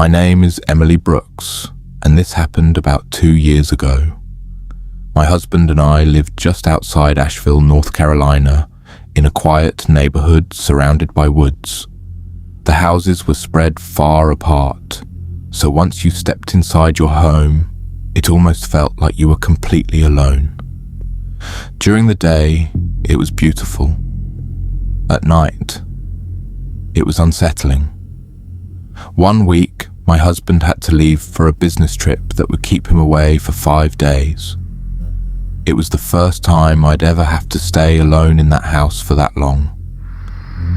My name is Emily Brooks, and this happened about 2 years ago. My husband and I lived just outside Asheville, North Carolina, in a quiet neighborhood surrounded by woods. The houses were spread far apart, so once you stepped inside your home, it almost felt like you were completely alone. During the day, it was beautiful. At night, it was unsettling. One week, my husband had to leave for a business trip that would keep him away for 5 days. It was the first time I'd ever have to stay alone in that house for that long.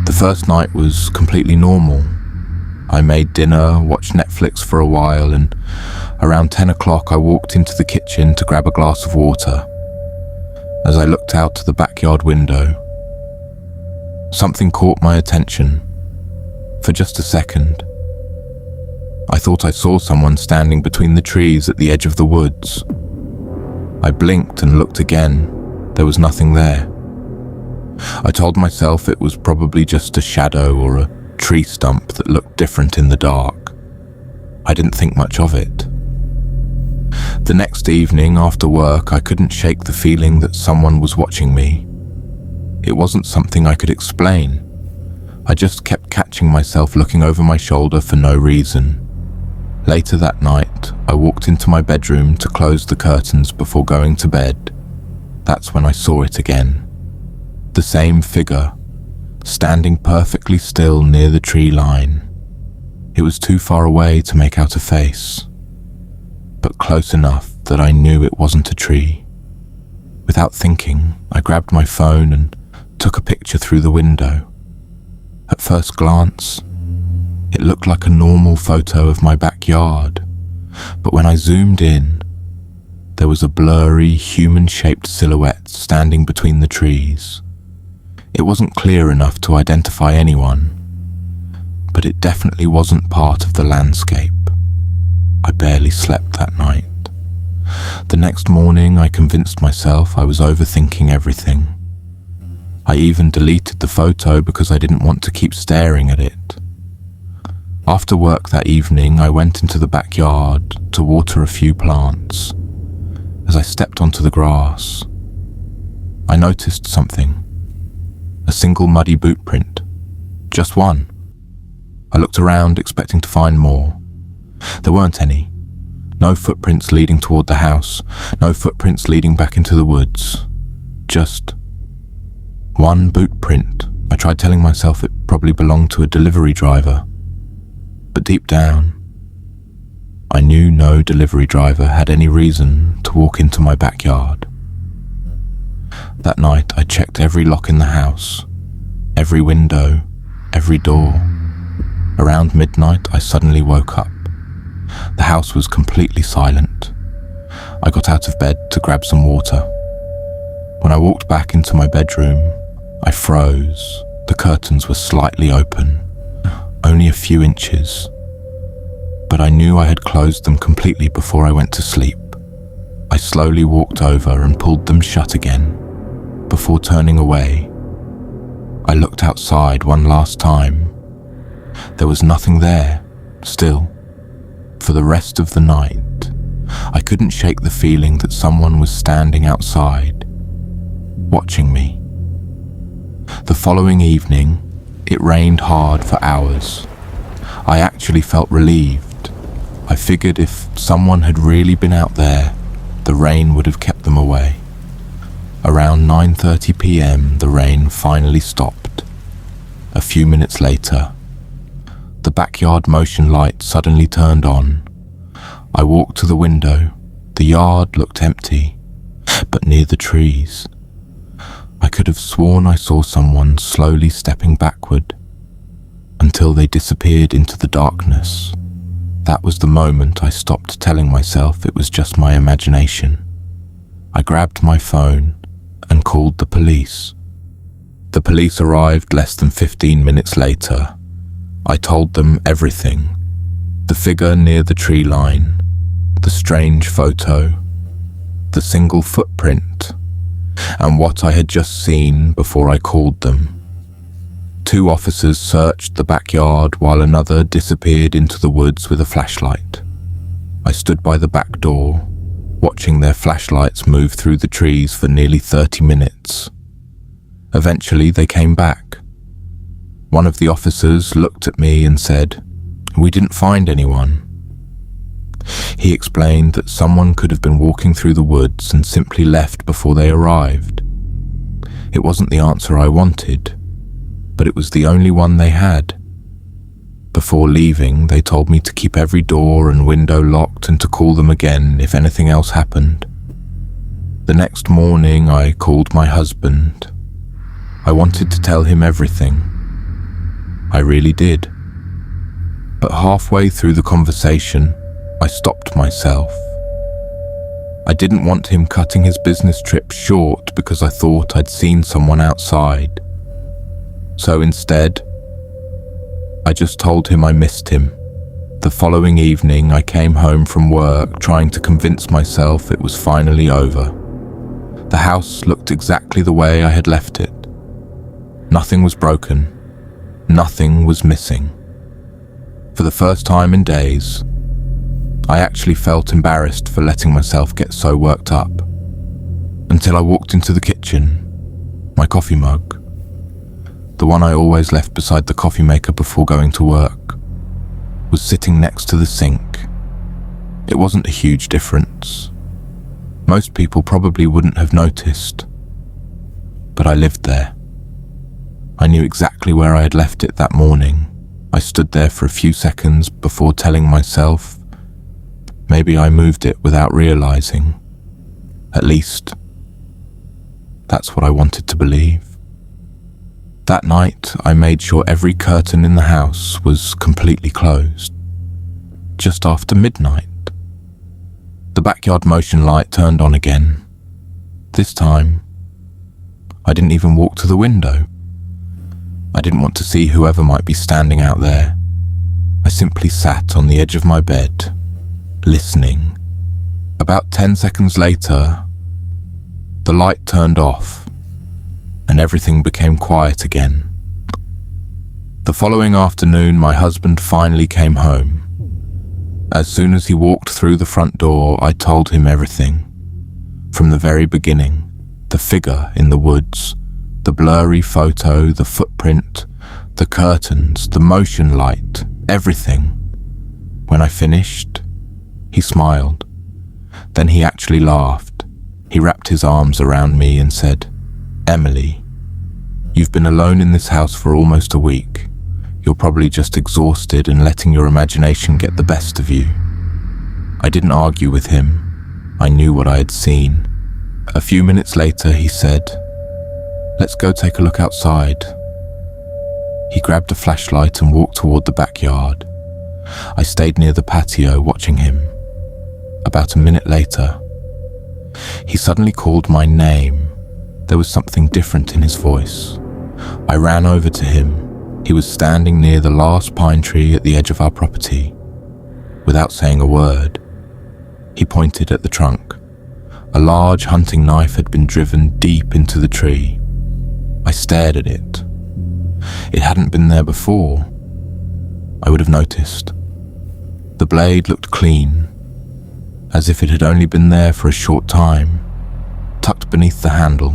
The first night was completely normal. I made dinner, watched Netflix for a while, and around 10 o'clock I walked into the kitchen to grab a glass of water. As I looked out to the backyard window, something caught my attention. For just a second, I thought I saw someone standing between the trees at the edge of the woods. I blinked and looked again. There was nothing there. I told myself it was probably just a shadow or a tree stump that looked different in the dark. I didn't think much of it. The next evening after work, I couldn't shake the feeling that someone was watching me. It wasn't something I could explain. I just kept catching myself looking over my shoulder for no reason. Later that night, I walked into my bedroom to close the curtains before going to bed. That's when I saw it again. The same figure, standing perfectly still near the tree line. It was too far away to make out a face, but close enough that I knew it wasn't a tree. Without thinking, I grabbed my phone and took a picture through the window. At first glance, it looked like a normal photo of my backyard, but when I zoomed in, there was a blurry, human-shaped silhouette standing between the trees. It wasn't clear enough to identify anyone, but it definitely wasn't part of the landscape. I barely slept that night. The next morning, I convinced myself I was overthinking everything. I even deleted the photo because I didn't want to keep staring at it. After work that evening, I went into the backyard to water a few plants. As I stepped onto the grass, I noticed something. A single muddy boot print. Just one. I looked around expecting to find more. There weren't any. No footprints leading toward the house. No footprints leading back into the woods. Just one boot print. I tried telling myself it probably belonged to a delivery driver. But deep down, I knew no delivery driver had any reason to walk into my backyard. That night, I checked every lock in the house, every window, every door. Around midnight, I suddenly woke up. The house was completely silent. I got out of bed to grab some water. When I walked back into my bedroom, I froze. The curtains were slightly open, only a few inches, but I knew I had closed them completely before I went to sleep. I slowly walked over and pulled them shut again. Before turning away, I looked outside one last time. There was nothing there, still. For the rest of the night, I couldn't shake the feeling that someone was standing outside, watching me. The following evening, it rained hard for hours. I actually felt relieved. I figured if someone had really been out there, the rain would have kept them away. Around 9:30 p.m., the rain finally stopped. A few minutes later, the backyard motion light suddenly turned on. I walked to the window. The yard looked empty, but near the trees, I could have sworn I saw someone slowly stepping backward until they disappeared into the darkness. That was the moment I stopped telling myself it was just my imagination. I grabbed my phone and called the police. The police arrived less than 15 minutes later. I told them everything. The figure near the tree line, the strange photo, the single footprint, and what I had just seen before I called them. 2 officers searched the backyard while another disappeared into the woods with a flashlight. I stood by the back door, watching their flashlights move through the trees for nearly 30 minutes. Eventually, they came back. One of the officers looked at me and said, "We didn't find anyone." He explained that someone could have been walking through the woods and simply left before they arrived. It wasn't the answer I wanted, but it was the only one they had. Before leaving, they told me to keep every door and window locked and to call them again if anything else happened. The next morning, I called my husband. I wanted to tell him everything. I really did. But halfway through the conversation, I stopped myself. I didn't want him cutting his business trip short because I thought I'd seen someone outside. So instead, I just told him I missed him. The following evening, I came home from work trying to convince myself it was finally over. The house looked exactly the way I had left it. Nothing was broken. Nothing was missing. For the first time in days, I actually felt embarrassed for letting myself get so worked up. Until I walked into the kitchen, my coffee mug, the one I always left beside the coffee maker before going to work, was sitting next to the sink. It wasn't a huge difference. Most people probably wouldn't have noticed. But I lived there. I knew exactly where I had left it that morning. I stood there for a few seconds before telling myself maybe I moved it without realizing. At least, that's what I wanted to believe. That night, I made sure every curtain in the house was completely closed. Just after midnight, the backyard motion light turned on again. This time, I didn't even walk to the window. I didn't want to see whoever might be standing out there. I simply sat on the edge of my bed, listening. About 10 seconds later, the light turned off and everything became quiet again. The following afternoon, my husband finally came home. As soon as he walked through the front door, I told him everything. From the very beginning, the figure in the woods, the blurry photo, the footprint, the curtains, the motion light, everything. When I finished, he smiled. Then he actually laughed. He wrapped his arms around me and said, "Emily, you've been alone in this house for almost a week. You're probably just exhausted and letting your imagination get the best of you." I didn't argue with him. I knew what I had seen. A few minutes later, he said, "Let's go take a look outside." He grabbed a flashlight and walked toward the backyard. I stayed near the patio watching him. About a minute later, he suddenly called my name. There was something different in his voice. I ran over to him. He was standing near the last pine tree at the edge of our property. Without saying a word, he pointed at the trunk. A large hunting knife had been driven deep into the tree. I stared at it. It hadn't been there before. I would have noticed. The blade looked clean, as if it had only been there for a short time. Tucked beneath the handle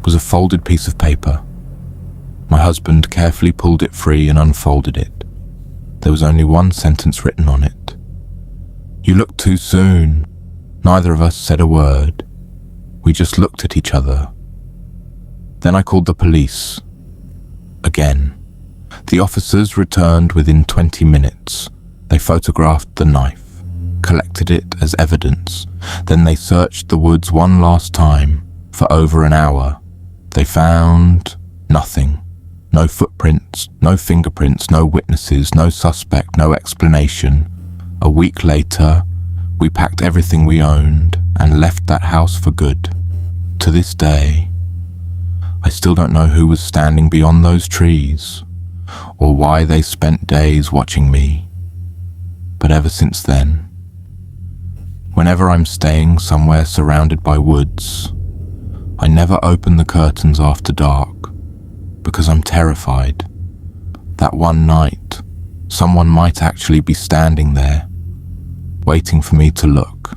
was a folded piece of paper. My husband carefully pulled it free and unfolded it. There was only one sentence written on it. "You looked too soon." Neither of us said a word. We just looked at each other. Then I called the police. Again. The officers returned within 20 minutes. They photographed the knife, collected it as evidence. Then they searched the woods one last time for over an hour. They found nothing. No footprints, no fingerprints, no witnesses, no suspect, no explanation. A week later, we packed everything we owned and left that house for good. To this day, I still don't know who was standing beyond those trees or why they spent days watching me. But ever since then, whenever I'm staying somewhere surrounded by woods, I never open the curtains after dark. because I'm terrified. That one night, someone might actually be standing there, waiting for me to look.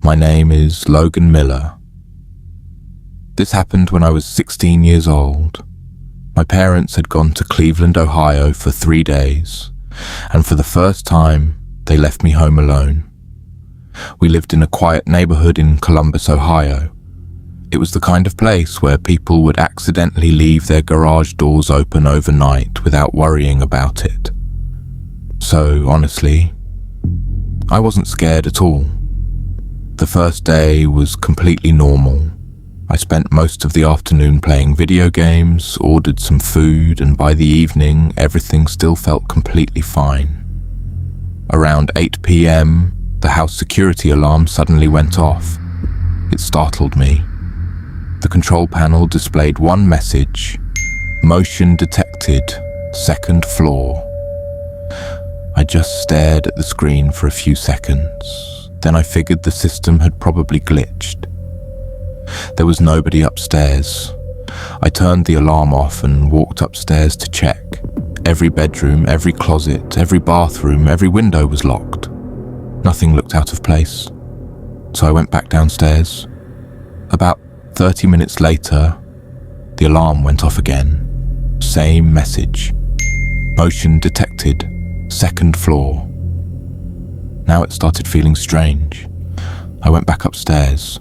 My name is Logan Miller. This happened when I was 16 years old. My parents had gone to Cleveland, Ohio for 3 days, and for the first time, they left me home alone. We lived in a quiet neighborhood in Columbus, Ohio. It was the kind of place where people would accidentally leave their garage doors open overnight without worrying about it. So, honestly, I wasn't scared at all. The first day was completely normal. I spent most of the afternoon playing video games, ordered some food, and by the evening, everything still felt completely fine. Around 8 p.m., the house security alarm suddenly went off. It startled me. The control panel displayed one message: motion detected, second floor. I just stared at the screen for a few seconds. Then I figured the system had probably glitched. There was nobody upstairs. I turned the alarm off and walked upstairs to check. Every bedroom, every closet, every bathroom, every window was locked. Nothing looked out of place. So I went back downstairs. About 30 minutes later, the alarm went off again. Same message. Motion detected, second floor. Now it started feeling strange. I went back upstairs.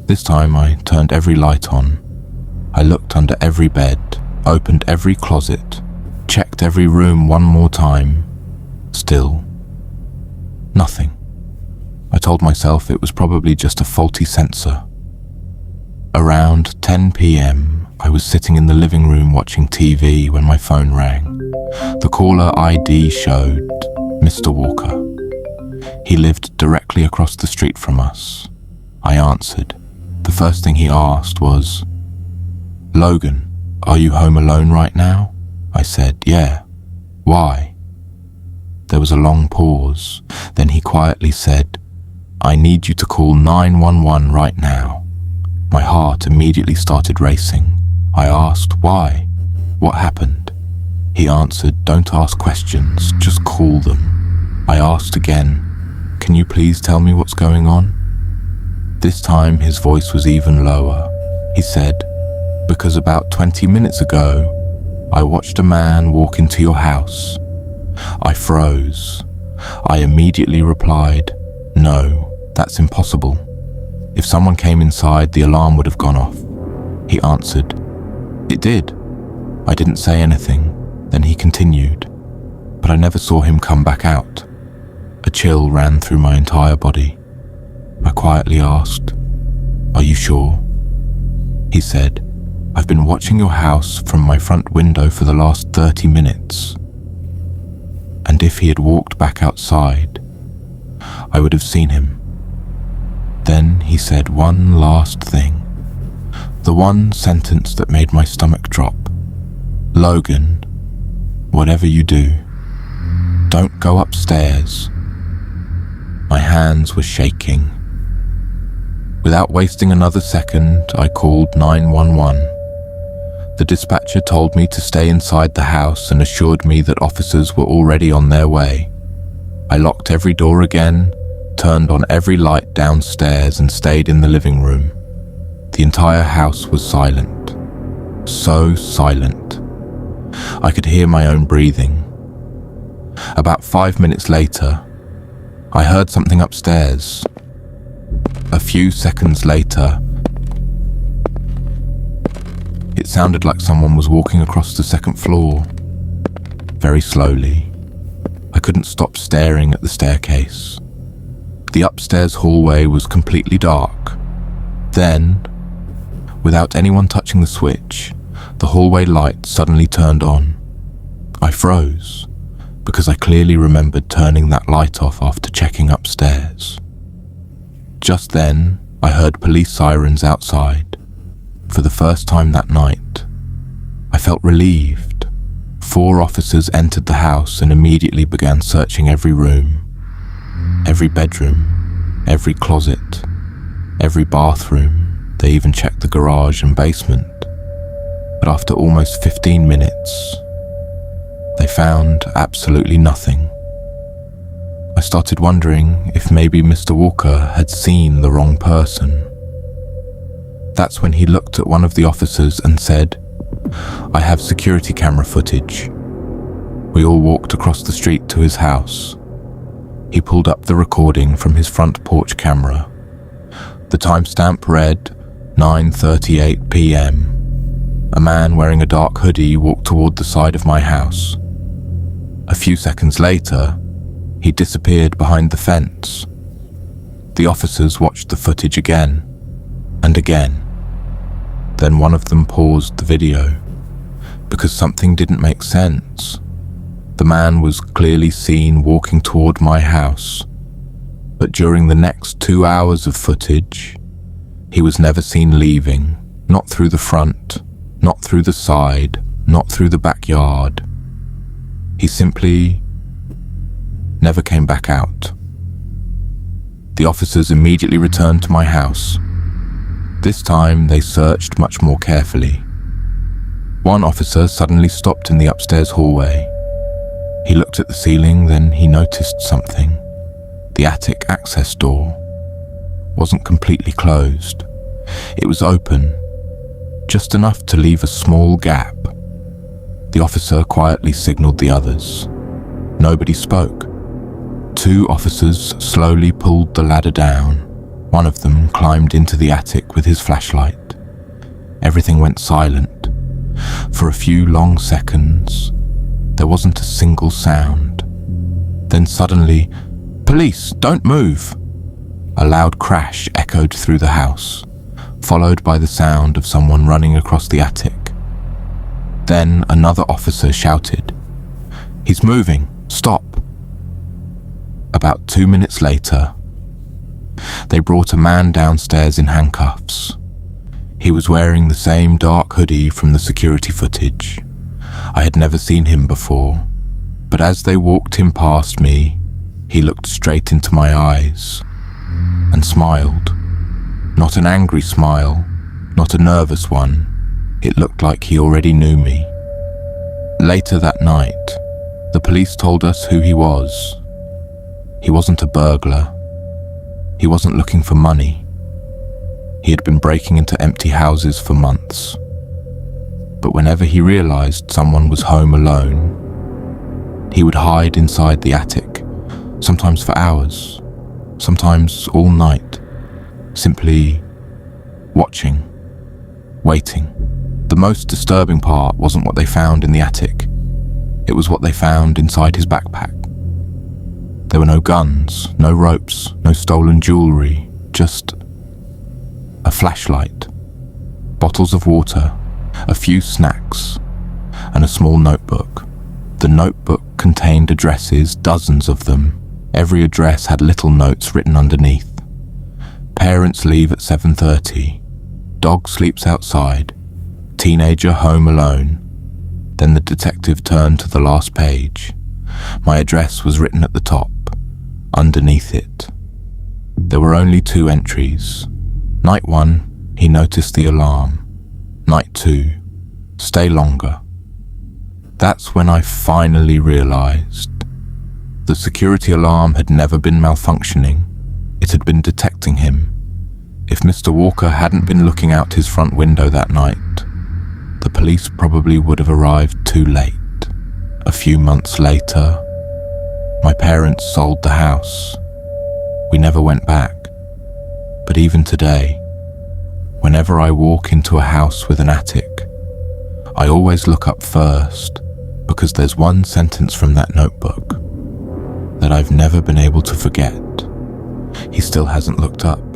This time I turned every light on. I looked under every bed, opened every closet, checked every room one more time. Still, nothing. I told myself it was probably just a faulty sensor. Around 10 p.m., I was sitting in the living room watching TV when my phone rang. The caller ID showed Mr. Walker. He lived directly across the street from us. I answered. The first thing he asked was, "Logan, are you home alone right now?" I said, "Yeah." "Why?" There was a long pause. Then he quietly said, "I need you to call 911 right now." My heart immediately started racing. I asked, "Why? What happened?" He answered, "Don't ask questions, just call them." I asked again, "Can you please tell me what's going on?" This time his voice was even lower. He said, "Because about 20 minutes ago, I watched a man walk into your house." I froze. I immediately replied, "No, that's impossible. If someone came inside, the alarm would have gone off." He answered, "It did." I didn't say anything. Then he continued, but I never saw him come back out. A chill ran through my entire body. I quietly asked, "Are you sure?" He said, "I've been watching your house from my front window for the last 30 minutes. And if he had walked back outside, I would have seen him." Then he said one last thing, the one sentence that made my stomach drop. "Logan, whatever you do, don't go upstairs." My hands were shaking. Without wasting another second, I called 911. The dispatcher told me to stay inside the house and assured me that officers were already on their way. I locked every door again, turned on every light downstairs and stayed in the living room. The entire house was silent. So silent. I could hear my own breathing. About 5 minutes later, I heard something upstairs. A few seconds later, it sounded like someone was walking across the second floor, very slowly. I couldn't stop staring at the staircase. The upstairs hallway was completely dark. Then, without anyone touching the switch, the hallway light suddenly turned on. I froze, because I clearly remembered turning that light off after checking upstairs. Just then, I heard police sirens outside. For the first time that night, I felt relieved. 4 officers entered the house and immediately began searching every room. Every bedroom, every closet, every bathroom. They even checked the garage and basement. But after almost 15 minutes, they found absolutely nothing. I started wondering if maybe Mr. Walker had seen the wrong person. That's when he looked at one of the officers and said, "I have security camera footage." We all walked across the street to his house. He pulled up the recording from his front porch camera. The timestamp read 9:38 p.m. A man wearing a dark hoodie walked toward the side of my house. A few seconds later, he disappeared behind the fence. The officers watched the footage again and again. Then one of them paused the video because something didn't make sense. The man was clearly seen walking toward my house, but during the next 2 hours of footage, he was never seen leaving, not through the front, not through the side, not through the backyard. He simply never came back out. The officers immediately returned to my house. This time they searched much more carefully. One officer suddenly stopped in the upstairs hallway. He looked at the ceiling, then he noticed something. The attic access door wasn't completely closed. It was open, just enough to leave a small gap. The officer quietly signaled the others. Nobody spoke. 2 officers slowly pulled the ladder down. One of them climbed into the attic with his flashlight. Everything went silent. For a few long seconds, there wasn't a single sound. Then suddenly, "Police, don't move!" A loud crash echoed through the house, followed by the sound of someone running across the attic. Then another officer shouted, "He's moving, stop!" About 2 minutes later, they brought a man downstairs in handcuffs. He was wearing the same dark hoodie from the security footage. I had never seen him before, but as they walked him past me, he looked straight into my eyes and smiled. Not an angry smile, not a nervous one. It looked like he already knew me. Later that night, the police told us who he was. He wasn't a burglar. He wasn't looking for money. He had been breaking into empty houses for months. But whenever he realized someone was home alone, he would hide inside the attic, sometimes for hours, sometimes all night, simply watching, waiting. The most disturbing part wasn't what they found in the attic. It was what they found inside his backpack. There were no guns, no ropes, no stolen jewelry, just a flashlight, bottles of water, a few snacks, and a small notebook. The notebook contained addresses, dozens of them. Every address had little notes written underneath. Parents leave at 7:30. Dog sleeps outside. Teenager home alone. Then the detective turned to the last page. My address was written at the top. Underneath it, there were only 2 entries. Night 1, he noticed the alarm. Night 2, stay longer. That's when I finally realized the security alarm had never been malfunctioning. It had been detecting him. If Mr. Walker hadn't been looking out his front window that night, the police probably would have arrived too late. A few months later, my parents sold the house. We never went back. But even today, whenever I walk into a house with an attic, I always look up first because there's one sentence from that notebook that I've never been able to forget. He still hasn't looked up.